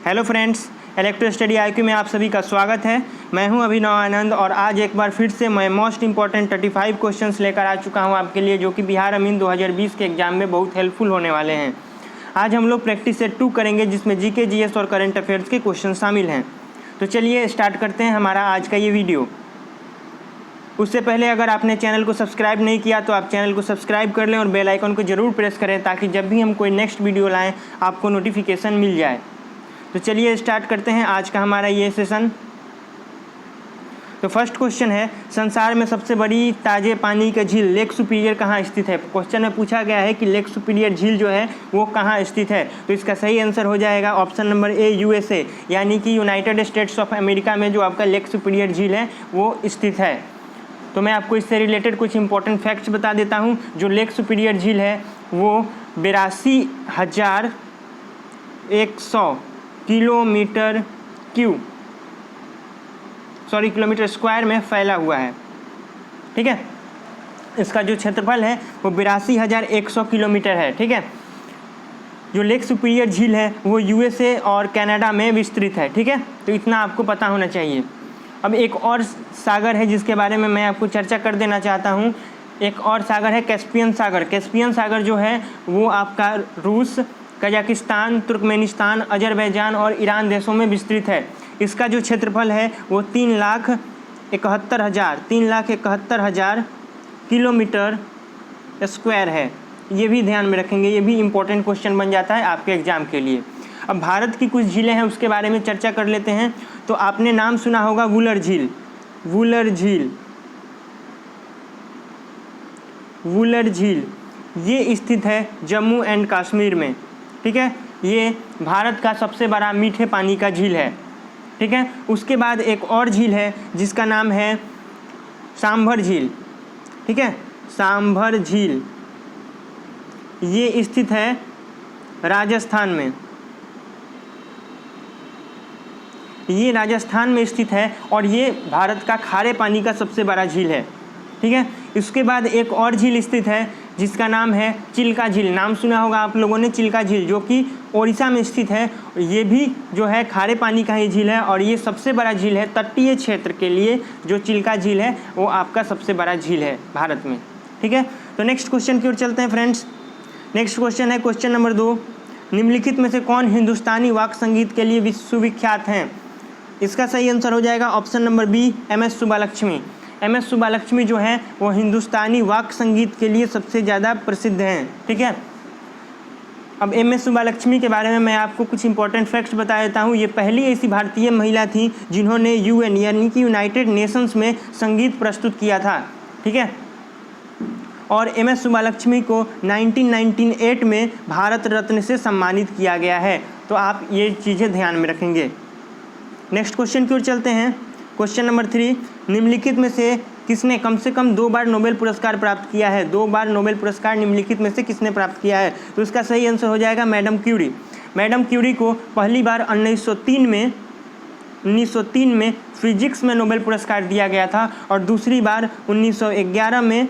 Hello friends, electro study IQ में आप सभी का स्वागत है। मैं हूं अभिनव आनंद और आज एक बार फिर से मैं मोस्ट इंपॉर्टेंट 35 क्वेश्चंस लेकर आ चुका हूं आपके लिए, जो कि बिहार अमीन 2020 के एग्ज़ाम में बहुत हेल्पफुल होने वाले हैं। आज हम लोग प्रैक्टिस सेट 2 करेंगे, जिसमें GK GS और करंट अफेयर्स के क्वेश्चन शामिल हैं। तो चलिए स्टार्ट करते हैं हमारा आज का ये वीडियो। उससे पहले अगर आपने चैनल को सब्सक्राइब नहीं किया तो आप चैनल को सब्सक्राइब कर लें और बेल आइकन को ज़रूर प्रेस करें, ताकि जब भी हम कोई नेक्स्ट वीडियो लाएं आपको नोटिफिकेशन मिल जाए। तो चलिए स्टार्ट करते हैं आज का हमारा ये सेशन। तो फर्स्ट क्वेश्चन है, संसार में सबसे बड़ी ताज़े पानी का झील लेक सुपीरियर कहाँ स्थित है। क्वेश्चन में पूछा गया है कि लेक सुपीरियर झील जो है वो कहाँ स्थित है। तो इसका सही आंसर हो जाएगा ऑप्शन नंबर ए, USA, यानी कि यूनाइटेड स्टेट्स ऑफ अमेरिका में जो आपका लेक सुपीरियर झील है वो स्थित है। तो मैं आपको इससे रिलेटेड कुछ इंपॉर्टेंट फैक्ट्स बता देता हूँ। जो लेक सुपीरियर झील है वो 82,100 किलोमीटर स्क्वायर में फैला हुआ है। ठीक है, इसका जो क्षेत्रफल है वो 82,100 किलोमीटर है। ठीक है, जो लेक सुपीरियर झील है वो USA और कनाडा में विस्तृत है। ठीक है, तो इतना आपको पता होना चाहिए। अब एक और सागर है जिसके बारे में मैं आपको चर्चा कर देना चाहता हूँ। एक और सागर है कैस्पियन सागर। कैस्पियन सागर जो है वो आपका रूस, कजाकिस्तान, तुर्कमेनिस्तान, अजरबैजान और ईरान देशों में विस्तृत है। इसका जो क्षेत्रफल है वो 3,71,000 किलोमीटर स्क्वायर है। ये भी ध्यान में रखेंगे, ये भी इम्पोर्टेंट क्वेश्चन बन जाता है आपके एग्जाम के लिए। अब भारत की कुछ झीलें हैं उसके बारे में चर्चा कर लेते हैं। तो आपने नाम सुना होगा वुलर झील। वुलर झील ये स्थित है जम्मू एंड कश्मीर में। ठीक है, ये भारत का सबसे बड़ा मीठे पानी का झील है। ठीक है, उसके बाद एक और झील है जिसका नाम है सांभर झील। ठीक है, सांभर झील ये स्थित है राजस्थान में। ये राजस्थान में स्थित है और ये भारत का खारे पानी का सबसे बड़ा झील है। ठीक है, इसके बाद एक और झील स्थित है जिसका नाम है चिल्का झील। नाम सुना होगा आप लोगों ने, चिल्का झील, जो कि ओडिशा में स्थित है। ये भी जो है खारे पानी का ही झील है और ये सबसे बड़ा झील है तटीय क्षेत्र के लिए। जो चिल्का झील है वो आपका सबसे बड़ा झील है भारत में। ठीक है, तो नेक्स्ट क्वेश्चन की ओर चलते हैं फ्रेंड्स। नेक्स्ट क्वेश्चन है क्वेश्चन नंबर 2, निम्नलिखित में से कौन हिंदुस्तानी वाद्य संगीत के लिए विश्वविख्यात हैं। इसका सही आंसर हो जाएगा option number B, MS Subbalakshmi. MS Subbalakshmi जो है वो हिंदुस्तानी वाद्य संगीत के लिए सबसे ज़्यादा प्रसिद्ध हैं। ठीक है, अब MS सुब्बालक्ष्मी के बारे में मैं आपको कुछ इंपॉर्टेंट फैक्ट्स बता देता हूँ। ये पहली ऐसी भारतीय महिला थी जिन्होंने UN यानी कि यूनाइटेड नेशंस में संगीत प्रस्तुत किया था। ठीक है, और MS सुब्बालक्ष्मी को 1998 में भारत रत्न से सम्मानित किया गया है। तो आप ये चीज़ें ध्यान में रखेंगे। नेक्स्ट क्वेश्चन की ओर चलते हैं। क्वेश्चन नंबर 3, निम्नलिखित में से किसने कम से कम 2 बार नोबेल पुरस्कार प्राप्त किया है। 2 बार नोबेल पुरस्कार निम्नलिखित में से किसने प्राप्त किया है। तो इसका सही आंसर हो जाएगा मैडम क्यूरी। मैडम क्यूरी को पहली बार 1903 में फिजिक्स में नोबेल पुरस्कार दिया गया था और दूसरी बार 1911 में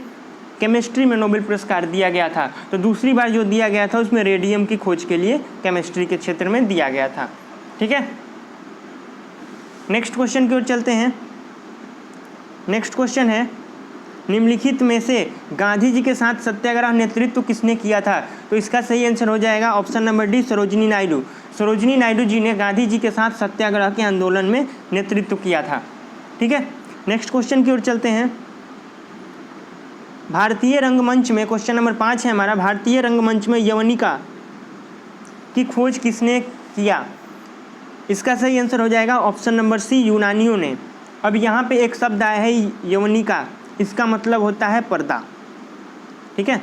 केमिस्ट्री में नोबेल पुरस्कार दिया गया था। तो दूसरी बार जो दिया गया था उसमें रेडियम की खोज के लिए केमिस्ट्री के क्षेत्र में दिया गया था। ठीक है, नेक्स्ट क्वेश्चन की ओर चलते हैं। नेक्स्ट क्वेश्चन है, निम्नलिखित में से गांधी जी के साथ सत्याग्रह नेतृत्व किसने किया था। तो इसका सही आंसर हो जाएगा option number D, Sarojini Naidu. Sarojini Naidu ji ने गांधी जी के साथ सत्याग्रह के आंदोलन में नेतृत्व किया था। ठीक है, नेक्स्ट क्वेश्चन की ओर चलते हैं। भारतीय रंगमंच में, क्वेश्चन नंबर 5 है हमारा, भारतीय रंगमंच में यवनिका की खोज किसने किया। इसका सही आंसर हो जाएगा ऑप्शन नंबर सी, यूनानियों ने। अब यहाँ पे एक शब्द आया है यवनिका, इसका मतलब होता है पर्दा। ठीक है,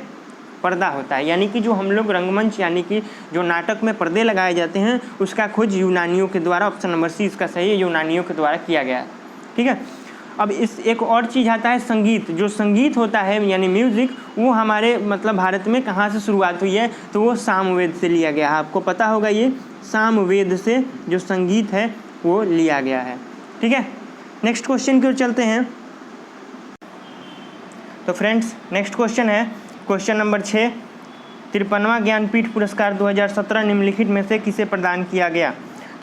पर्दा होता है, यानी कि जो हम लोग रंगमंच यानी कि जो नाटक में पर्दे लगाए जाते हैं उसका खोज यूनानियों के द्वारा, ऑप्शन नंबर सी इसका सही है, यूनानियों के द्वारा किया गया है। ठीक है, अब इस एक और चीज़ आता है संगीत। जो संगीत होता है यानी म्यूज़िक, वो हमारे मतलब भारत में कहाँ से शुरुआत हुई है। तो वो सामवेद से लिया गया है। आपको पता होगा ये सामवेद से जो संगीत है वो लिया गया है। ठीक है, नेक्स्ट क्वेश्चन की ओर चलते हैं। तो फ्रेंड्स नेक्स्ट क्वेश्चन है क्वेश्चन नंबर 6, 53वां ज्ञानपीठ पुरस्कार 2017 निम्नलिखित में से किसे प्रदान किया गया।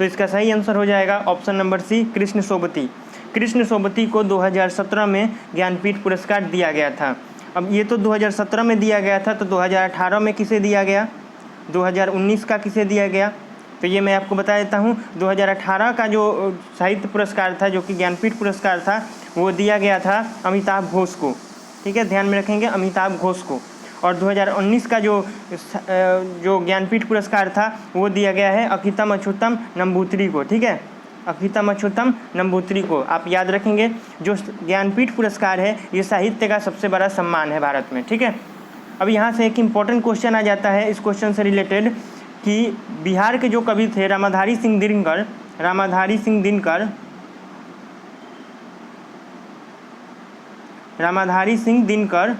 तो इसका सही आंसर हो जाएगा option number C, Krishna Sobti. Krishna Sobti को 2017 में ज्ञानपीठ पुरस्कार दिया गया था। अब ये तो 2017 में दिया गया था, तो 2018 में किसे दिया गया, 2019 का किसे दिया गया, तो ये मैं आपको बता देता हूँ। 2018 का जो साहित्य पुरस्कार था, जो कि ज्ञानपीठ पुरस्कार था, वो दिया गया था अमिताभ घोष को। ठीक है, ध्यान में रखेंगे, अमिताभ घोष को। और 2019 का जो ज्ञानपीठ पुरस्कार था वो दिया गया है अकितम अछूतम नंबूत्री को। ठीक है, अकितम अछूतम नंबूत्री को आप याद रखेंगे। जो ज्ञानपीठ पुरस्कार है ये साहित्य का सबसे बड़ा सम्मान है भारत में। ठीक है, अब यहाँ से एक इम्पॉर्टेंट क्वेश्चन आ जाता है इस क्वेश्चन से रिलेटेड कि बिहार के जो कवि थे रामाधारी सिंह दिनकर, रामाधारी सिंह दिनकर,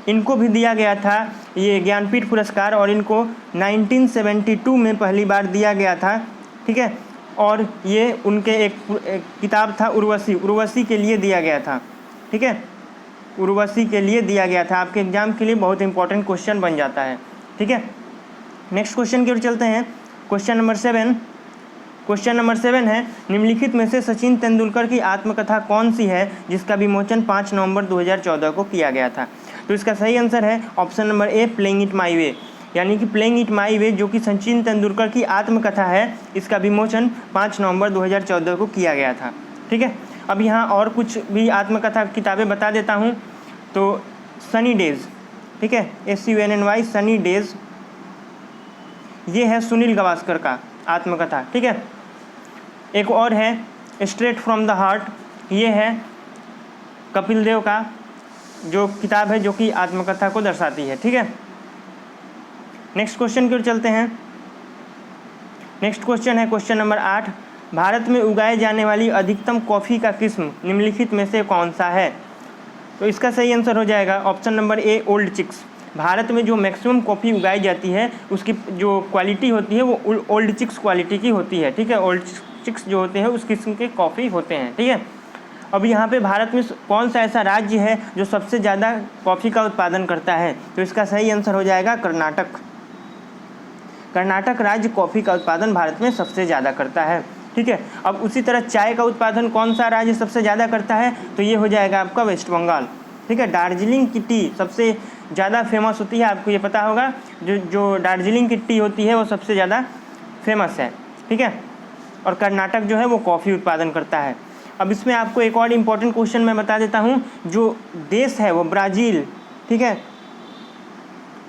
इनको भी दिया गया था ये ज्ञानपीठ पुरस्कार, और इनको 1972 में पहली बार दिया गया था। ठीक है, और ये उनके एक किताब था उर्वशी, उर्वशी के लिए दिया गया था। ठीक है, उर्वशी के लिए दिया गया था। आपके एग्जाम के लिए बहुत इंपॉर्टेंट क्वेश्चन बन जाता है। ठीक है, नेक्स्ट क्वेश्चन की ओर चलते हैं। क्वेश्चन नंबर 7, क्वेश्चन नंबर 7 है, निम्नलिखित में से सचिन तेंदुलकर की आत्मकथा कौन सी है जिसका विमोचन 5 नवंबर 2014 को किया गया था। तो इसका सही आंसर है option number A, playing it my way. यानी कि प्लेइंग इट माई वे जो कि सचिन तेंदुलकर की आत्मकथा है, इसका विमोचन 5 नवंबर 2014 को किया गया था। ठीक है, अब यहाँ और कुछ भी आत्मकथा किताबें बता देता हूँ। तो सनी डेज, ठीक है, SUNNY सनी डेज, ये है सुनील गावस्कर का आत्मकथा। ठीक है, एक और है स्ट्रेट फ्रॉम द हार्ट, ये है कपिल देव का जो किताब है जो कि आत्मकथा को दर्शाती है। ठीक है, नेक्स्ट क्वेश्चन की ओर चलते हैं। नेक्स्ट क्वेश्चन है क्वेश्चन नंबर 8, भारत में उगाए जाने वाली अधिकतम कॉफ़ी का किस्म निम्नलिखित में से कौन सा है। तो इसका सही आंसर हो जाएगा option number A, Ol Chiki. भारत में जो मैक्सिमम कॉफ़ी उगाई जाती है उसकी जो क्वालिटी होती है वो ओल्ड चिक्स क्वालिटी की होती है। ठीक है, ओल्ड चिक्स जो होते हैं उस किस्म के कॉफ़ी होते हैं। ठीक है, अब यहाँ पे भारत में कौन सा ऐसा राज्य है जो सबसे ज़्यादा कॉफ़ी का उत्पादन करता है। तो इसका सही आंसर हो जाएगा कर्नाटक। कर्नाटक राज्य कॉफ़ी का उत्पादन भारत में सबसे ज़्यादा करता है। ठीक है, अब उसी तरह चाय का उत्पादन कौन सा राज्य सबसे ज़्यादा करता है, तो ये हो जाएगा आपका वेस्ट बंगाल। ठीक है, दार्जिलिंग की टी सबसे ज़्यादा फेमस होती है, आपको ये पता होगा। जो दार्जिलिंग की टी होती है वो सबसे ज़्यादा फेमस है। ठीक है, और कर्नाटक जो है वो कॉफ़ी उत्पादन करता है। अब इसमें आपको एक और इम्पॉर्टेंट क्वेश्चन मैं बता देता हूँ। जो देश है वो ब्राज़ील, ठीक है,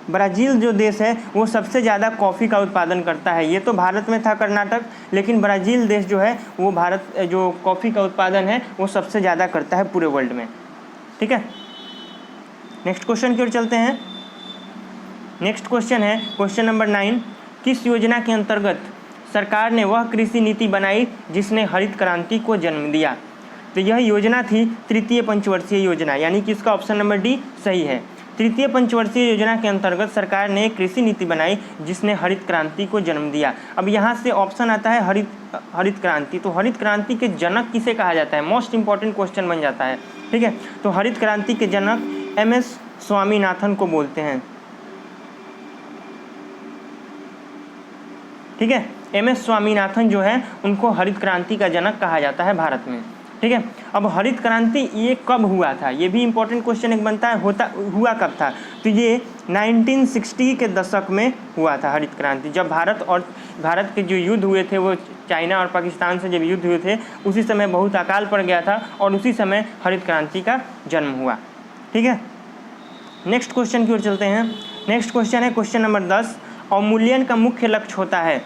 ब्राज़ील जो देश है वो सबसे ज़्यादा कॉफ़ी का उत्पादन करता है। ये तो भारत में था कर्नाटक, लेकिन ब्राज़ील देश जो है वो भारत जो कॉफ़ी का उत्पादन है वो सबसे ज़्यादा करता है पूरे वर्ल्ड में। ठीक है, नेक्स्ट क्वेश्चन की ओर चलते हैं। नेक्स्ट क्वेश्चन है क्वेश्चन नंबर 9, किस योजना के अंतर्गत सरकार ने वह कृषि नीति बनाई जिसने हरित क्रांति को जन्म दिया। तो यह योजना थी तृतीय पंचवर्षीय योजना, यानी कि इसका ऑप्शन नंबर डी सही है। तृतीय पंचवर्षीय योजना के अंतर्गत सरकार ने एक कृषि नीति बनाई जिसने हरित क्रांति को जन्म दिया। अब यहाँ से ऑप्शन आता है हरित क्रांति। तो हरित क्रांति के जनक किसे कहा जाता है, मोस्ट इंपॉर्टेंट क्वेश्चन बन जाता है। ठीक है, तो हरित क्रांति के जनक MS स्वामीनाथन को बोलते हैं। ठीक है, MS स्वामीनाथन जो है उनको हरित क्रांति का जनक कहा जाता है भारत में। ठीक है, अब हरित क्रांति ये कब हुआ था, ये भी इंपॉर्टेंट क्वेश्चन एक बनता है, हुआ कब था। तो ये 1960 के दशक में हुआ था हरित क्रांति। जब भारत के जो युद्ध हुए थे वो चाइना और पाकिस्तान से जब युद्ध हुए थे, उसी समय बहुत अकाल पड़ गया था और उसी समय हरित क्रांति का जन्म हुआ। ठीक है, नेक्स्ट क्वेश्चन की ओर चलते हैं। नेक्स्ट क्वेश्चन है क्वेश्चन नंबर 10, अवमूल्यन का मुख्य लक्ष्य होता है,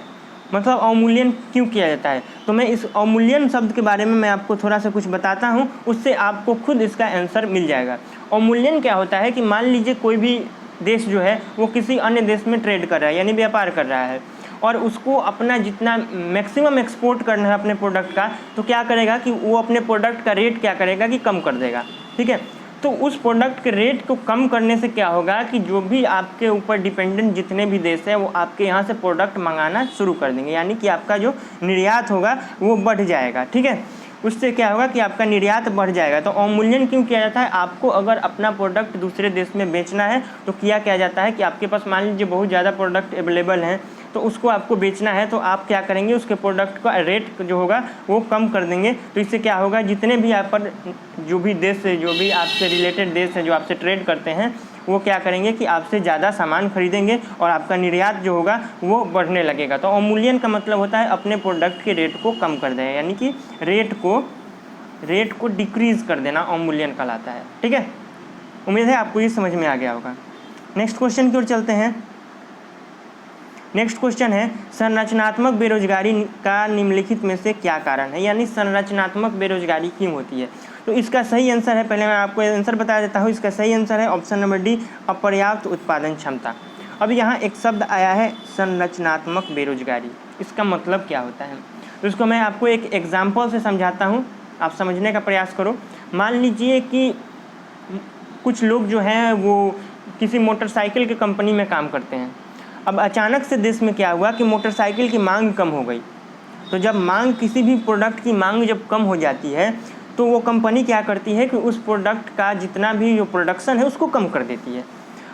मतलब अवमूल्यन क्यों किया जाता है। तो मैं इस अवमूल्यन शब्द के बारे में मैं आपको थोड़ा सा कुछ बताता हूँ, उससे आपको खुद इसका आंसर मिल जाएगा। अवमूल्यन क्या होता है कि मान लीजिए कोई भी देश जो है वो किसी अन्य देश में ट्रेड कर रहा है, यानी व्यापार कर रहा है, और उसको अपना जितना मैक्सिमम एक्सपोर्ट करना है अपने प्रोडक्ट का, तो क्या करेगा कि वो अपने प्रोडक्ट का रेट क्या करेगा कि कम कर देगा। ठीक है, तो उस प्रोडक्ट के रेट को कम करने से क्या होगा कि जो भी आपके ऊपर डिपेंडेंट जितने भी देश हैं वो आपके यहाँ से प्रोडक्ट मंगाना शुरू कर देंगे, यानी कि आपका जो निर्यात होगा वो बढ़ जाएगा। ठीक है, उससे क्या होगा कि आपका निर्यात बढ़ जाएगा। तो अवमूल्यन क्यों किया जाता है, आपको अगर अपना प्रोडक्ट दूसरे देश में बेचना है तो क्या जाता है कि आपके पास मान लीजिए बहुत ज़्यादा प्रोडक्ट अवेलेबल हैं, तो उसको आपको बेचना है, तो आप क्या करेंगे, उसके प्रोडक्ट का रेट जो होगा वो कम कर देंगे। तो इससे क्या होगा, जितने भी आप पर जो भी देश है, जो भी आपसे रिलेटेड देश है, जो आपसे ट्रेड करते हैं, वो क्या करेंगे कि आपसे ज़्यादा सामान खरीदेंगे और आपका निर्यात जो होगा वो बढ़ने लगेगा। तो अवमूल्यन का मतलब होता है अपने प्रोडक्ट के रेट को कम कर दें, यानी कि रेट को डिक्रीज़ कर देना अवमूल्यन कहलाता है। ठीक है, उम्मीद है आपको ये समझ में आ गया होगा। नेक्स्ट क्वेश्चन की ओर चलते हैं। नेक्स्ट क्वेश्चन है संरचनात्मक बेरोजगारी का निम्नलिखित में से क्या कारण है, यानी संरचनात्मक बेरोजगारी क्यों होती है। तो इसका सही आंसर है, पहले मैं आपको आंसर बता देता हूँ। इसका सही आंसर है ऑप्शन नंबर डी, अपर्याप्त उत्पादन क्षमता। अब यहाँ एक शब्द आया है संरचनात्मक बेरोजगारी, इसका मतलब क्या होता है, तो इसको मैं आपको एक एग्जाम्पल से समझाता हूँ, आप समझने का प्रयास करो। मान लीजिए कि कुछ लोग जो हैं वो किसी मोटरसाइकिल की कंपनी में काम करते हैं। अब अचानक से देश में क्या हुआ कि मोटरसाइकिल की मांग कम हो गई। तो जब मांग, किसी भी प्रोडक्ट की मांग जब कम हो जाती है तो वो कंपनी क्या करती है कि उस प्रोडक्ट का जितना भी जो प्रोडक्शन है उसको कम कर देती है।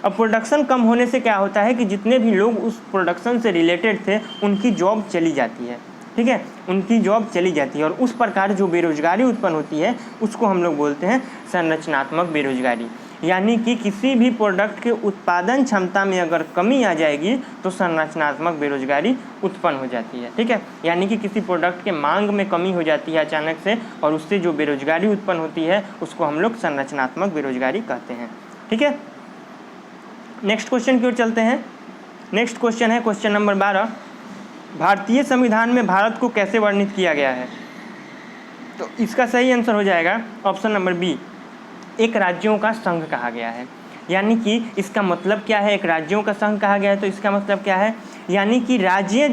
अब प्रोडक्शन कम होने से क्या होता है कि जितने भी लोग उस प्रोडक्शन से रिलेटेड थे उनकी जॉब चली जाती है। ठीक है, उनकी जॉब चली जाती है और उस प्रकार जो बेरोजगारी उत्पन्न होती है उसको हम लोग बोलते हैं संरचनात्मक बेरोजगारी। यानी कि किसी भी प्रोडक्ट के उत्पादन क्षमता में अगर कमी आ जाएगी तो संरचनात्मक बेरोजगारी उत्पन्न हो जाती है। ठीक है, यानी कि किसी प्रोडक्ट के मांग में कमी हो जाती है अचानक से और उससे जो बेरोजगारी उत्पन्न होती है उसको हम लोग संरचनात्मक बेरोजगारी कहते हैं। ठीक है, नेक्स्ट क्वेश्चन की ओर चलते हैं। नेक्स्ट क्वेश्चन है क्वेश्चन नंबर 12, भारतीय संविधान में भारत को कैसे वर्णित किया गया है। तो इसका सही आंसर हो जाएगा ऑप्शन नंबर बी, एक राज्यों का संघ कहा गया है। यानी कि इसका मतलब क्या है, एक राज्यों का संघ कहा गया है, तो इसका मतलब क्या है, यानी कि राज्य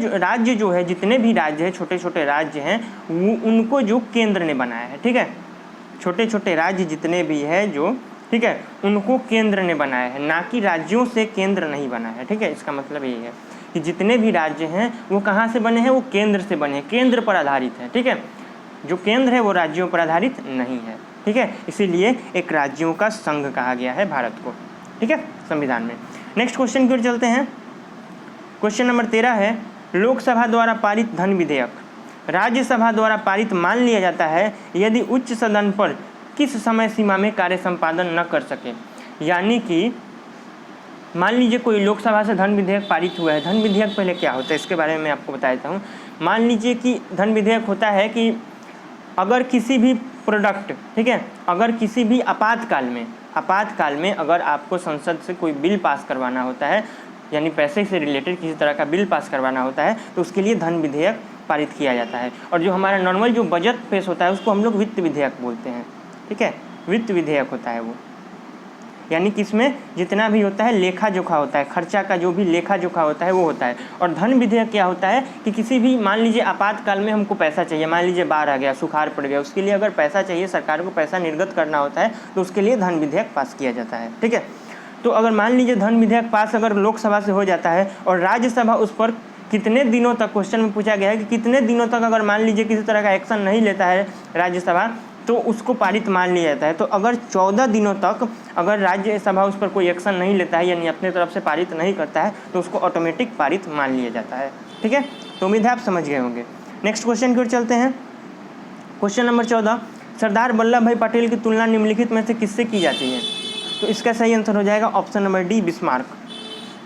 जो है, जितने भी राज्य हैं, छोटे छोटे राज्य हैं, वो उनको जो केंद्र ने बनाया है। ठीक है, छोटे छोटे राज्य जितने भी हैं जो, ठीक है, उनको केंद्र ने बनाया है, ना कि राज्यों से केंद्र नहीं बना है। ठीक है, इसका मतलब यही है कि जितने भी राज्य हैं वो कहाँ से बने हैं, वो केंद्र से बने हैं, केंद्र पर आधारित है। ठीक है, जो केंद्र है वो राज्यों पर आधारित नहीं है। ठीक है, इसीलिए एक राज्यों का संघ कहा गया है भारत को। ठीक है, संविधान में। नेक्स्ट क्वेश्चन की ओर चलते हैं। क्वेश्चन नंबर 13 है, लोकसभा द्वारा पारित धन विधेयक राज्यसभा द्वारा पारित मान लिया जाता है यदि उच्च सदन पर किस समय सीमा में कार्य संपादन न कर सके। यानी कि मान लीजिए कोई लोकसभा से धन विधेयक पारित हुआ है। धन विधेयक पहले क्या होता है इसके बारे में मैं आपको बता देता हूँ। मान लीजिए कि धन विधेयक होता है कि अगर किसी भी प्रोडक्ट, ठीक है, अगर किसी भी आपातकाल में अगर आपको संसद से कोई बिल पास करवाना होता है, यानी पैसे से रिलेटेड किसी तरह का बिल पास करवाना होता है, तो उसके लिए धन विधेयक पारित किया जाता है। और जो हमारा नॉर्मल जो बजट पेश होता है उसको हम लोग वित्त विधेयक बोलते हैं। ठीक है, वित्त विधेयक होता है वो, यानी कि इसमें जितना भी होता है लेखा जोखा होता है, खर्चा का जो भी लेखा जोखा होता है वो होता है। और धन विधेयक क्या होता है कि किसी भी, मान लीजिए आपातकाल में हमको पैसा चाहिए, मान लीजिए बाढ़ आ गया, सुखाड़ पड़ गया, उसके लिए अगर पैसा चाहिए, सरकार को पैसा निर्गत करना होता है, तो उसके लिए धन विधेयक पास किया जाता है। ठीक है, तो अगर मान लीजिए धन विधेयक पास अगर लोकसभा से हो जाता है और राज्यसभा उस पर कितने दिनों तक, क्वेश्चन में पूछा गया है कि कितने दिनों तक अगर मान लीजिए किसी तरह का एक्शन नहीं लेता है राज्यसभा, तो उसको पारित मान लिया जाता है। तो अगर 14 दिनों तक अगर राज्यसभा उस पर कोई एक्शन नहीं लेता है, यानी अपने तरफ से पारित नहीं करता है, तो उसको ऑटोमेटिक पारित मान लिया जाता है। ठीक है, तो उम्मीद है आप समझ गए होंगे। नेक्स्ट क्वेश्चन की ओर चलते हैं। क्वेश्चन नंबर 14, सरदार वल्लभ भाई पटेल की तुलना निम्नलिखित में से किससे की जाती है। तो इसका सही आंसर हो जाएगा ऑप्शन नंबर डी, बिस्मार्क।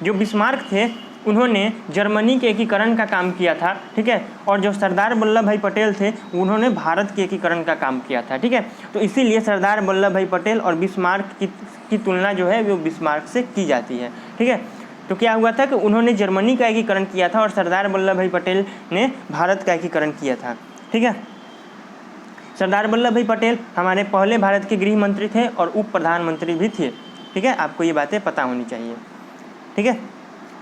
जो बिस्मार्क थे उन्होंने जर्मनी के एकीकरण का काम किया था। ठीक है, और जो सरदार वल्लभ भाई पटेल थे उन्होंने भारत के एकीकरण का काम किया था। ठीक है, तो इसीलिए सरदार वल्लभ भाई पटेल और बिस्मार्क की तुलना जो है वो बिस्मार्क से की जाती है। ठीक है, तो क्या हुआ था कि उन्होंने जर्मनी का एकीकरण किया था और सरदार वल्लभ भाई पटेल ने भारत का एकीकरण किया था। ठीक है, सरदार वल्लभ भाई पटेल हमारे पहले भारत के गृह मंत्री थे और उप प्रधानमंत्री भी थे। ठीक है, आपको ये बातें पता होनी चाहिए। ठीक है,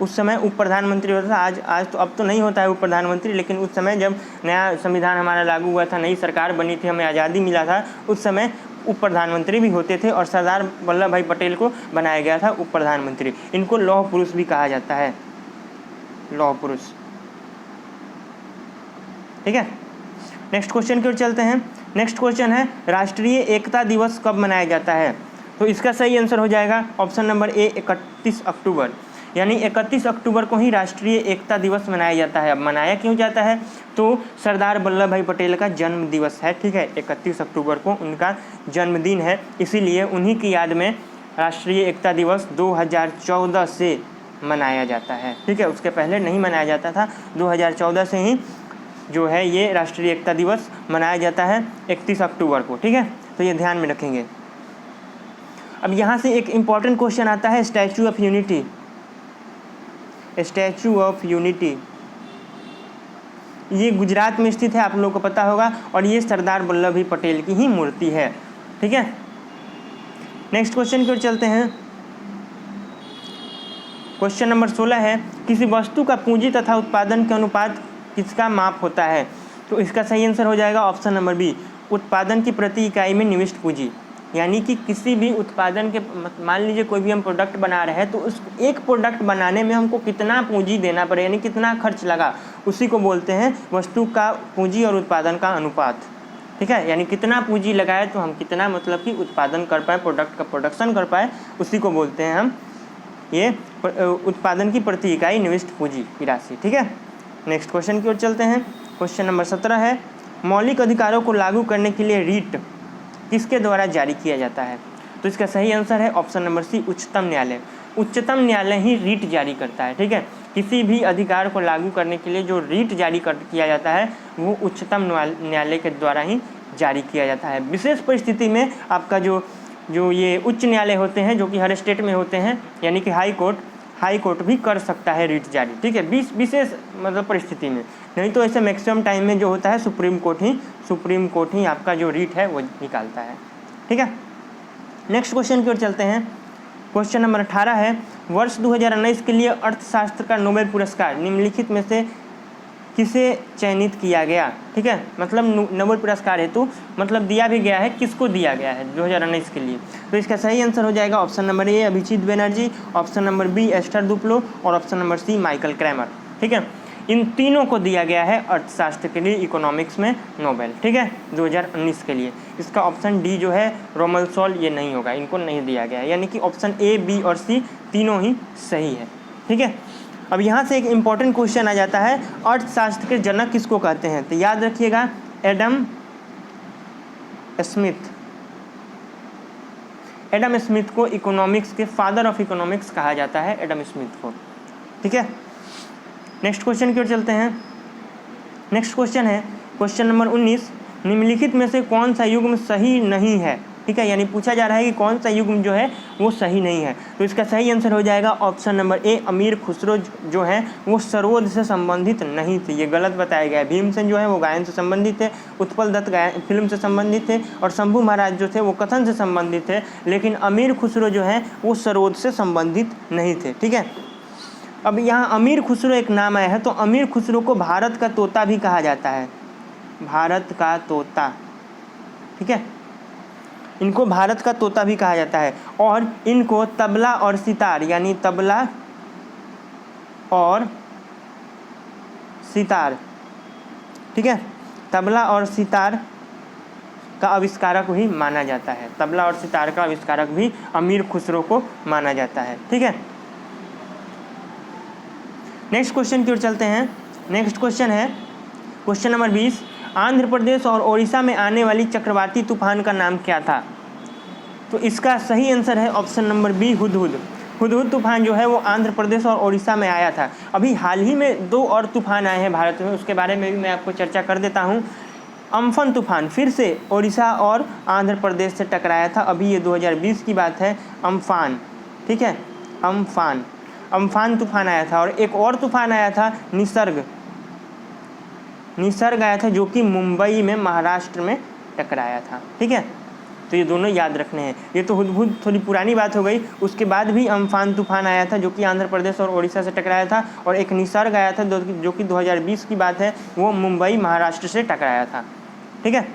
उस समय उप प्रधानमंत्री होता था, आज तो, अब तो नहीं होता है उप प्रधानमंत्री, लेकिन उस समय जब नया संविधान हमारा लागू हुआ था, नई सरकार बनी थी, हमें आज़ादी मिला था, उस समय उप प्रधानमंत्री भी होते थे और सरदार वल्लभ भाई पटेल को बनाया गया था उप प्रधानमंत्री। इनको लौह पुरुष भी कहा जाता है, लौह पुरुष। ठीक है, नेक्स्ट क्वेश्चन की ओर चलते हैं। नेक्स्ट क्वेश्चन है, राष्ट्रीय एकता दिवस कब मनाया जाता है। तो इसका सही आंसर हो जाएगा ऑप्शन नंबर ए, 31 अक्टूबर। यानी 31 अक्टूबर को ही राष्ट्रीय एकता दिवस मनाया जाता है। अब मनाया क्यों जाता है, तो सरदार वल्लभ भाई पटेल का जन्म दिवस है, ठीक है, 31 अक्टूबर को उनका जन्मदिन है, इसीलिए उन्हीं की याद में राष्ट्रीय एकता दिवस 2014 से मनाया जाता है, ठीक है। उसके पहले नहीं मनाया जाता था, 2014 से ही जो है ये राष्ट्रीय एकता दिवस मनाया जाता है 31 अक्टूबर को, ठीक है, तो ये ध्यान में रखेंगे। अब यहाँ से एक इम्पॉर्टेंट क्वेश्चन आता है, statue of unity. Statue of unity ये गुजरात में स्थित है, आप लोगों को पता होगा, और ये सरदार वल्लभ भाई पटेल की ही मूर्ति है, ठीक है। नेक्स्ट क्वेश्चन की ओर चलते हैं। क्वेश्चन नंबर 16 है, किसी वस्तु का पूंजी तथा उत्पादन के अनुपात किसका माप होता है? तो इसका सही आंसर हो जाएगा ऑप्शन नंबर बी, उत्पादन की प्रति इकाई में निविष्ट पूंजी। यानी कि किसी भी उत्पादन के, मान लीजिए कोई भी हम प्रोडक्ट बना रहे हैं, तो उस एक प्रोडक्ट बनाने में हमको कितना पूंजी देना पड़े, यानी कितना खर्च लगा, उसी को बोलते हैं वस्तु का पूंजी और उत्पादन का अनुपात, ठीक है। यानी कितना पूंजी लगाए तो हम कितना मतलब कि उत्पादन कर पाए, प्रोडक्ट का प्रोडक्शन कर पाए, उसी को बोलते हैं हम ये उत्पादन की प्रति इकाई निविष्ट पूंजी की राशि, ठीक है। नेक्स्ट क्वेश्चन की ओर चलते हैं। क्वेश्चन नंबर 17 है, मौलिक अधिकारों को लागू करने के लिए रीट किसके द्वारा जारी किया जाता है? तो इसका सही आंसर है ऑप्शन नंबर सी, उच्चतम न्यायालय। उच्चतम न्यायालय ही रीट जारी करता है, ठीक है। किसी भी अधिकार को लागू करने के लिए जो रीट जारी किया जाता है वो उच्चतम न्यायालय के द्वारा ही जारी किया जाता है। विशेष परिस्थिति में आपका जो ये उच्च न्यायालय होते हैं, जो कि हर स्टेट में होते हैं, यानी कि हाई कोर्ट भी कर सकता है रीट जारी, ठीक है, विशेष मतलब परिस्थिति में। नहीं तो ऐसे मैक्सिमम टाइम में जो होता है सुप्रीम कोर्ट ही आपका जो रीट है वो निकालता है, ठीक है। नेक्स्ट क्वेश्चन की ओर चलते हैं। क्वेश्चन नंबर 18 है, वर्ष 2019 के लिए अर्थशास्त्र का नोबेल पुरस्कार निम्नलिखित में से किसे चयनित किया गया? ठीक है, मतलब नोबेल पुरस्कार हेतु मतलब दिया भी गया है, किसको दिया गया है 2019 के लिए? तो इसका सही आंसर हो जाएगा option number A Abhijit Banerjee, option number B Esther Duflo और option number C Michael Kremer. ठीक है, इन तीनों को दिया गया है अर्थशास्त्र के लिए इकोनॉमिक्स में नोबेल। ठीक है, 2019 के लिए। इसका ऑप्शन डी जो है रोमल सॉल ये नहीं होगा, इनको नहीं दिया गया है, यानी कि ऑप्शन ए बी और सी तीनों ही सही है। ठीक है, अब यहाँ से एक इम्पॉर्टेंट क्वेश्चन आ जाता है, अर्थशास्त्र के जनक किसको कहते हैं? तो याद रखिएगा एडम स्मिथ। एडम स्मिथ को इकोनॉमिक्स के फादर ऑफ इकोनॉमिक्स कहा जाता है, एडम स्मिथ को। ठीक है, नेक्स्ट क्वेश्चन की ओर चलते हैं। नेक्स्ट क्वेश्चन है क्वेश्चन नंबर 19, निम्नलिखित में से कौन सा युग्म सही नहीं है? ठीक है, यानी पूछा जा रहा है कि कौन सा युग्म जो है वो सही नहीं है। तो इसका सही आंसर हो जाएगा ऑप्शन नंबर ए, अमीर खुसरो जो है वो सरोद से संबंधित नहीं थे, ये गलत बताया गया है। भीमसेन जो है वो गायन से संबंधित थे, उत्पल दत्त फिल्म से संबंधित थे और शंभू महाराज जो थे वो कथन से संबंधित थे, लेकिन अमीर खुसरो जो है वो सरोद से संबंधित नहीं थे। ठीक है, अब यहाँ अमीर खुसरो एक नाम आया है, तो अमीर खुसरो को भारत का तोता भी कहा जाता है, भारत का तोता। ठीक है, इनको भारत का तोता भी कहा जाता है और इनको तबला और सितार, यानी तबला और सितार, ठीक है, तबला और सितार का आविष्कारक भी माना जाता है, तबला और सितार का आविष्कारक भी अमीर खुसरो को माना जाता है। ठीक है, नेक्स्ट क्वेश्चन की ओर चलते हैं। नेक्स्ट क्वेश्चन है क्वेश्चन नंबर 20, आंध्र प्रदेश और ओडिशा में आने वाली चक्रवाती तूफान का नाम क्या था? तो इसका सही आंसर है option number B, Hudhud. Hudhud तूफान जो है वो आंध्र प्रदेश और ओडिशा में आया था। अभी हाल ही में 2 और तूफान आए हैं भारत में, उसके बारे में भी मैं आपको चर्चा कर देता हूँ। अम्फन तूफान फिर से ओडिशा और आंध्र प्रदेश से टकराया था, अभी ये 2020 की बात है। अम्फान, ठीक है, अम्फान तूफान आया था। और एक और तूफान आया था निसर्ग आया था, जो कि मुंबई में महाराष्ट्र में टकराया था। ठीक है, तो ये दोनों याद रखने हैं। ये तो हुदहुद थोड़ी पुरानी बात हो गई, उसके बाद भी अम्फान तूफान आया था जो कि आंध्र प्रदेश और ओडिशा से टकराया था, और एक निसर्ग आया था जो कि 2020 की बात है, वो मुंबई महाराष्ट्र से टकराया था। ठीक है,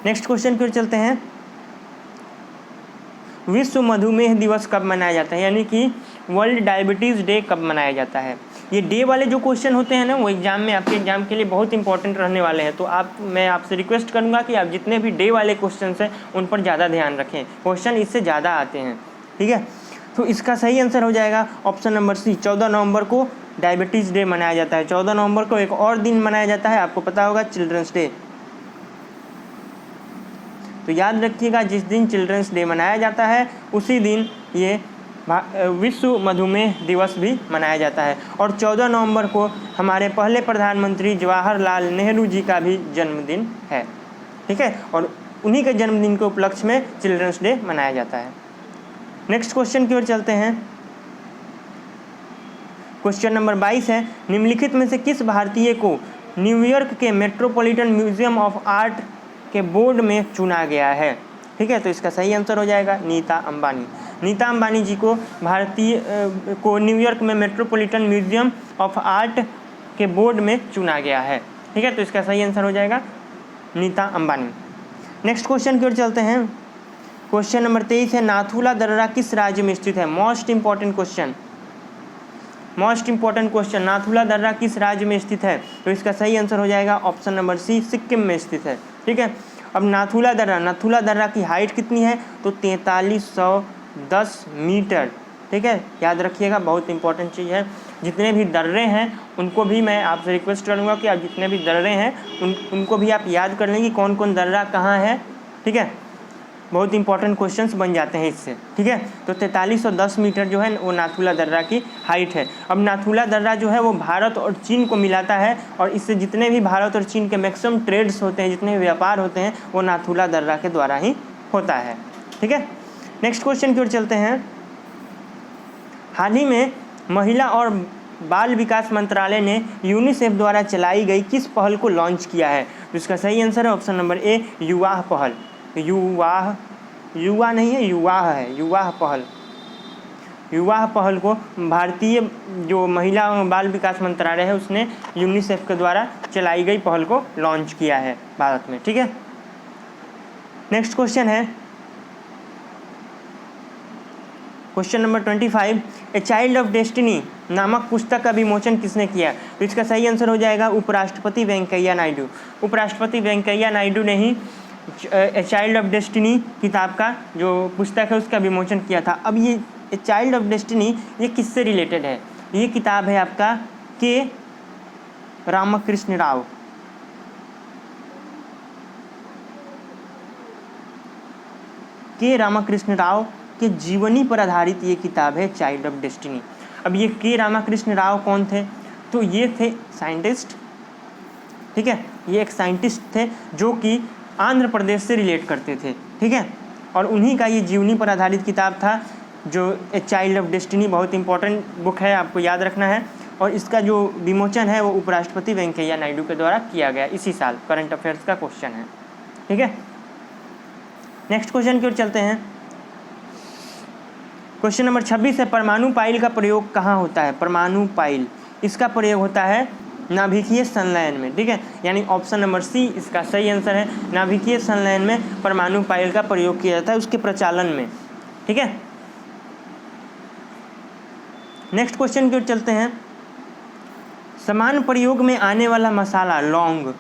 नेक्स्ट क्वेश्चन की ओर चलते हैं। विश्व मधुमेह दिवस कब मनाया जाता है, यानी कि वर्ल्ड डायबिटीज़ डे कब मनाया जाता है? ये डे वाले जो क्वेश्चन होते हैं ना, वो एग्जाम में आपके एग्जाम के लिए बहुत इंपॉर्टेंट रहने वाले हैं। तो मैं आपसे रिक्वेस्ट करूंगा कि आप जितने भी डे वाले क्वेश्चन हैं उन पर ज़्यादा ध्यान रखें, क्वेश्चन इससे ज़्यादा आते हैं। ठीक है, तो इसका सही आंसर हो जाएगा ऑप्शन नंबर सी, 14 नवंबर को डायबिटीज़ डे मनाया जाता है। 14 नवंबर को एक और दिन मनाया जाता है, आपको पता होगा, चिल्ड्रंस डे। तो याद रखिएगा, जिस दिन चिल्ड्रंस डे मनाया जाता है उसी दिन ये विश्व मधुमेह दिवस भी मनाया जाता है। और 14 नवंबर को हमारे पहले प्रधानमंत्री जवाहरलाल नेहरू जी का भी जन्मदिन है, ठीक है, और उन्हीं के जन्मदिन के उपलक्ष्य में चिल्ड्रंस डे मनाया जाता है। नेक्स्ट क्वेश्चन की ओर चलते हैं। क्वेश्चन नंबर 22 है, निम्नलिखित में से किस भारतीय को न्यूयॉर्क के मेट्रोपॉलिटन म्यूजियम ऑफ आर्ट के बोर्ड में चुना गया है? ठीक है, तो इसका सही आंसर हो जाएगा नीता अंबानी। नीता अंबानी जी को न्यूयॉर्क में मेट्रोपॉलिटन म्यूजियम ऑफ आर्ट के बोर्ड में चुना गया है। ठीक है, तो इसका सही आंसर हो जाएगा नीता अंबानी। नेक्स्ट क्वेश्चन की ओर चलते हैं। क्वेश्चन नंबर 23 है, नाथुला दर्रा किस राज्य में स्थित है? मोस्ट इंपॉर्टेंट क्वेश्चन, नाथुला दर्रा किस राज्य में स्थित है? तो इसका सही आंसर हो जाएगा ऑप्शन नंबर सी, सिक्किम में स्थित है। ठीक है, अब नाथुला दर्रा की हाइट कितनी है? तो 4310 मीटर। ठीक है, याद रखिएगा, बहुत इंपॉर्टेंट चीज़ है। जितने भी दर्रे हैं उनको भी मैं आपसे रिक्वेस्ट करूँगा कि आप जितने भी दर्रे हैं उनको भी आप याद कर लें कि कौन कौन दर्रा कहाँ है। ठीक है, बहुत इंपॉर्टेंट क्वेश्चंस बन जाते हैं इससे। ठीक है, तो 4310 मीटर जो है वो नाथुला दर्रा की हाइट है। अब नाथुला दर्रा जो है वो भारत और चीन को मिलाता है, और इससे जितने भी भारत और चीन के मैक्सिमम ट्रेड्स होते हैं, जितने भी व्यापार होते हैं, वो नाथुला दर्रा के द्वारा ही होता है। ठीक है, नेक्स्ट क्वेश्चन की ओर चलते हैं। हाल ही में महिला और बाल विकास मंत्रालय ने यूनिसेफ द्वारा चलाई गई किस पहल को लॉन्च किया है? तो इसका सही आंसर है ऑप्शन नंबर ए, युवा पहल। युवा नहीं है, युवा पहल को भारतीय जो महिला और बाल विकास मंत्रालय है उसने यूनिसेफ के द्वारा चलाई गई पहल को लॉन्च किया है भारत में। ठीक है, नेक्स्ट क्वेश्चन है question number 25, a child of destiny नामक पुस्तक का विमोचन किसने किया? तो इसका सही आंसर हो जाएगा उपराष्ट्रपति वेंकैया नायडू। उपराष्ट्रपति वेंकैया नायडू ने ही ए चाइल्ड ऑफ डेस्टिनी किताब का जो पुस्तक है उसका विमोचन किया था। अब ये ए चाइल्ड ऑफ डेस्टिनी ये किससे रिलेटेड है? ये किताब है आपका के रामकृष्ण राव के जीवनी पर आधारित ये किताब है चाइल्ड ऑफ डेस्टिनी। अब ये के रामकृष्ण राव कौन थे? तो ये थे साइंटिस्ट। ठीक है, ये एक साइंटिस्ट थे जो कि आंध्र प्रदेश से रिलेट करते थे। ठीक है, और उन्हीं का ये जीवनी पर आधारित किताब था जो ए चाइल्ड ऑफ डेस्टिनी। बहुत इंपॉर्टेंट बुक है, आपको याद रखना है। और इसका जो विमोचन है वो उपराष्ट्रपति वेंकैया नायडू के द्वारा किया गया इसी साल। करंट अफेयर्स का क्वेश्चन है। ठीक है, नेक्स्ट क्वेश्चन की ओर चलते हैं। क्वेश्चन नंबर 26 है, परमाणु पाइल का प्रयोग कहाँ होता है? परमाणु पाइल, इसका प्रयोग होता है नाभिकीय संलयन में। ठीक है, यानी ऑप्शन नंबर सी इसका सही आंसर है। नाभिकीय संलयन में परमाणु पाइल का प्रयोग किया जाता है, उसके प्रचालन में। ठीक है, नेक्स्ट क्वेश्चन की ओर चलते हैं। समान प्रयोग में आने वाला मसाला लौंग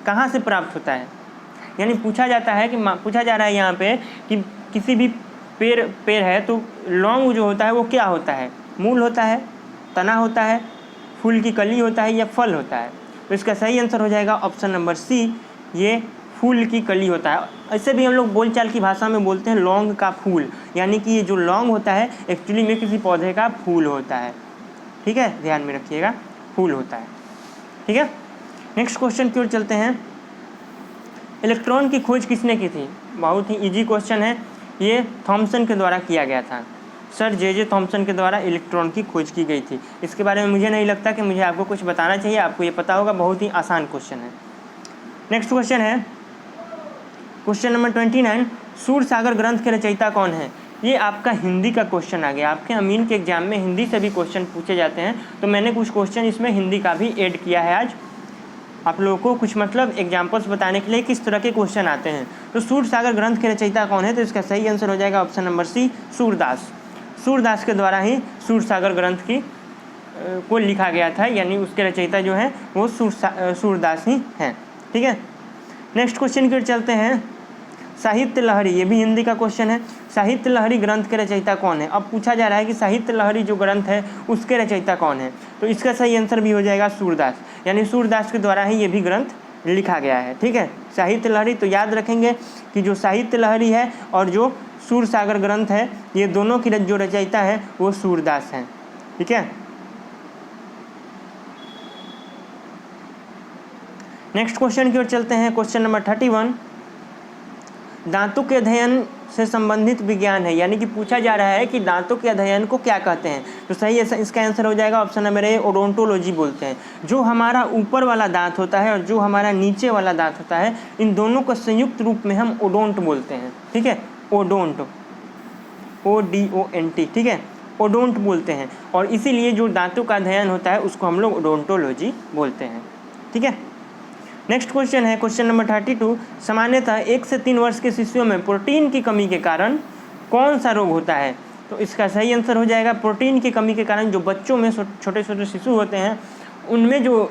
कहाँ से प्राप्त होता है? यानी पूछा जा रहा है यहाँ पे कि किसी भी पेड़ है तो लौंग जो होता है वो क्या होता है? मूल होता है, तना होता है, फूल की कली होता है या फल होता है? तो इसका सही आंसर हो जाएगा ऑप्शन नंबर सी, ये फूल की कली होता है। ऐसे भी हम लोग बोलचाल की भाषा में बोलते हैं लौंग का फूल, यानी कि ये जो लौंग होता है एक्चुअली में किसी पौधे का फूल होता है। ठीक है, ध्यान में रखिएगा, फूल होता है। ठीक है, नेक्स्ट क्वेश्चन की ओर चलते हैं। इलेक्ट्रॉन की खोज किसने की थी? बहुत ही इजी क्वेश्चन है, ये थॉमसन के द्वारा किया गया था। सर जे थॉमसन के द्वारा इलेक्ट्रॉन की खोज की गई थी। इसके बारे में मुझे नहीं लगता कि मुझे आपको कुछ बताना चाहिए, आपको ये पता होगा, बहुत ही आसान क्वेश्चन है। नेक्स्ट क्वेश्चन है क्वेश्चन नंबर 29, सूरसागर ग्रंथ के रचयिता कौन है? ये आपका हिंदी का क्वेश्चन आ गया। आपके अमीन के एग्जाम में हिंदी से भी क्वेश्चन पूछे जाते हैं, तो मैंने कुछ क्वेश्चन इसमें हिंदी का भी ऐड किया है आज आप लोगों को कुछ मतलब एग्जाम्पल्स बताने के लिए किस तरह के क्वेश्चन आते हैं। तो सूरसागर ग्रंथ के रचयिता कौन है? तो इसका सही आंसर हो जाएगा option number C, Surdas. Surdas के द्वारा ही सूरसागर ग्रंथ को लिखा गया था, यानी उसके रचयिता जो हैं वो सूरदास ही हैं। ठीक है, नेक्स्ट क्वेश्चन की ओर चलते हैं। साहित्य लहरी, ये भी हिंदी का क्वेश्चन है। साहित्य लहरी ग्रंथ के रचयिता कौन है? अब पूछा जा रहा है कि साहित्य लहरी जो ग्रंथ है उसके रचयिता कौन है, तो इसका सही आंसर भी हो जाएगा सूरदास, यानी सूरदास के द्वारा ही ये भी ग्रंथ लिखा गया है। ठीक है, साहित्य लहरी, तो याद रखेंगे कि जो साहित्य लहरी है और जो सूरसागर ग्रंथ है, ये दोनों की जो रचयिता है वो सूरदास हैं। ठीक है, नेक्स्ट क्वेश्चन की ओर चलते हैं। क्वेश्चन नंबर 31, दांतों के अध्ययन से संबंधित विज्ञान है, यानी कि पूछा जा रहा है कि दांतों के अध्ययन को क्या कहते हैं, तो सही है, इसका आंसर हो जाएगा ऑप्शन नंबर ए, ओडोंटोलॉजी बोलते हैं। जो हमारा ऊपर वाला दांत होता है और जो हमारा नीचे वाला दांत होता है, इन दोनों को संयुक्त रूप में हम ओडोंट बोलते हैं। ठीक है, ओडोंट, ODONT, ठीक है, ओडोंट बोलते हैं, और इसीलिए जो दांतों का अध्ययन होता है उसको हम लोग ओडोंटोलॉजी बोलते हैं। ठीक है, नेक्स्ट क्वेश्चन है क्वेश्चन नंबर 32, सामान्यतः 1 से 3 वर्ष के शिशुओं में प्रोटीन की कमी के कारण कौन सा रोग होता है, तो इसका सही आंसर हो जाएगा प्रोटीन की कमी के कारण जो बच्चों में छोटे छोटे शिशु होते हैं उनमें जो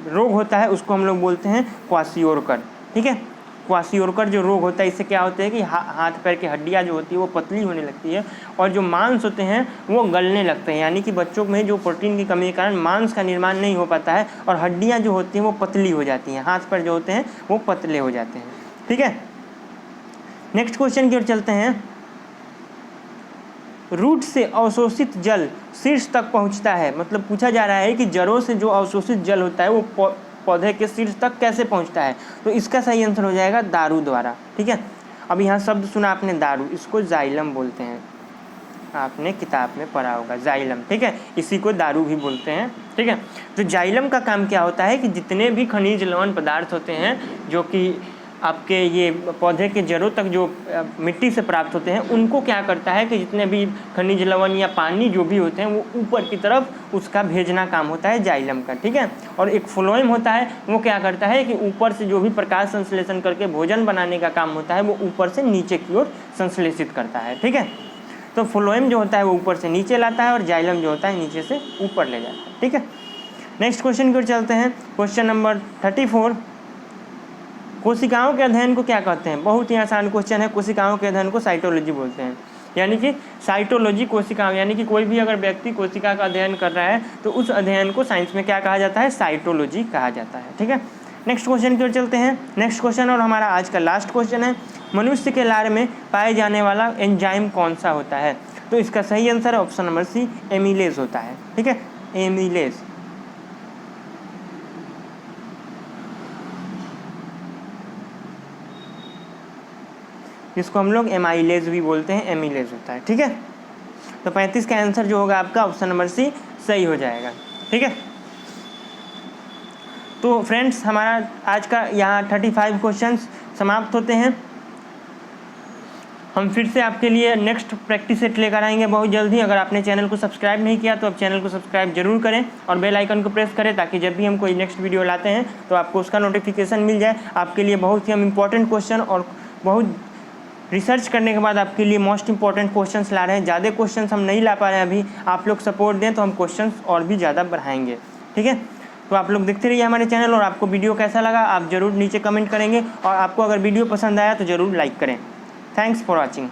रोग होता है उसको हम लोग बोलते हैं क्वाशियोरकर। ठीक है, क्वाशियोरकर जो रोग होता है, इससे क्या होता है कि हाथ पैर की हड्डियां जो होती है वो पतली होने लगती है और जो मांस होते हैं वो गलने लगते हैं, यानी कि बच्चों में जो प्रोटीन की कमी के कारण मांस का निर्माण नहीं हो पाता है और हड्डियां जो होती हैं वो पतली हो जाती हैं, हाथ पैर जो होते हैं वो पतले हो जाते हैं। ठीक है, नेक्स्ट क्वेश्चन की ओर चलते हैं। रूट से अवशोषित जल शीर्ष तक पहुँचता है, मतलब पूछा जा रहा है कि जड़ों से जो अवशोषित जल होता है वो पौधे के शीर्ष तक कैसे पहुंचता है, तो इसका सही आंसर हो जाएगा दारू द्वारा। ठीक है, अब यहाँ शब्द सुना आपने दारू, इसको जाइलम बोलते हैं, आपने किताब में पढ़ा होगा जाइलम। ठीक है, इसी को दारू भी बोलते हैं। ठीक है, तो जाइलम का काम क्या होता है कि जितने भी खनिज लवण पदार्थ होते हैं जो कि आपके ये पौधे के जड़ों तक जो मिट्टी से प्राप्त होते हैं उनको क्या करता है कि जितने भी खनिज लवण या पानी जो भी होते हैं वो ऊपर की तरफ उसका भेजना काम होता है जाइलम का। ठीक है, और एक फ्लोएम होता है, वो क्या करता है कि ऊपर से जो भी प्रकाश संश्लेषण करके भोजन बनाने का काम होता है वो ऊपर से नीचे की ओर संश्लेषित करता है। ठीक है, तो फ्लोएम जो होता है वो ऊपर से नीचे लाता है और जाइलम जो होता है नीचे से ऊपर ले जाता है। ठीक है, नेक्स्ट क्वेश्चन की ओर चलते हैं। क्वेश्चन नंबर 34, कोशिकाओं के अध्ययन को क्या कहते हैं? बहुत ही आसान क्वेश्चन है। कोशिकाओं के अध्ययन को साइटोलॉजी बोलते हैं, यानी कि साइटोलॉजी कोशिकाओं, यानी कि कोई भी अगर व्यक्ति कोशिका का अध्ययन कर रहा है तो उस अध्ययन को साइंस में क्या कहा जाता है? साइटोलॉजी कहा जाता है। ठीक है, नेक्स्ट क्वेश्चन की ओर चलते हैं। नेक्स्ट क्वेश्चन और हमारा आज का लास्ट क्वेश्चन है, मनुष्य के लार में पाए जाने वाला एंजाइम कौन सा होता है? तो इसका सही answer option number C, amylase होता है। ठीक है, एमिलेज। जिसको हम लोग एमाइलेज भी बोलते हैं, एमिलेज होता है। ठीक है, तो 35 का आंसर जो होगा आपका ऑप्शन नंबर सी सही हो जाएगा। ठीक है, तो फ्रेंड्स हमारा आज का यहाँ 35 क्वेश्चंस समाप्त होते हैं। हम फिर से आपके लिए नेक्स्ट प्रैक्टिस सेट लेकर आएंगे बहुत जल्दी। अगर आपने चैनल को सब्सक्राइब नहीं किया तो आप चैनल को सब्सक्राइब जरूर करें और बेल आइकन को प्रेस करें ताकि जब भी हम कोई नेक्स्ट वीडियो लाते हैं तो आपको उसका नोटिफिकेशन मिल जाए। आपके लिए बहुत ही हम इम्पोर्टेंट क्वेश्चन और बहुत रिसर्च करने के बाद आपके लिए मोस्ट इंपॉर्टेंट क्वेश्चंस ला रहे हैं। ज़्यादा क्वेश्चंस हम नहीं ला पा रहे हैं अभी, आप लोग सपोर्ट दें तो हम क्वेश्चंस और भी ज़्यादा बढ़ाएंगे। ठीक है, तो आप लोग देखते रहिए हमारे चैनल, और आपको वीडियो कैसा लगा आप ज़रूर नीचे कमेंट करेंगे, और आपको अगर वीडियो पसंद आया तो ज़रूर लाइक करें। Thanks for watching.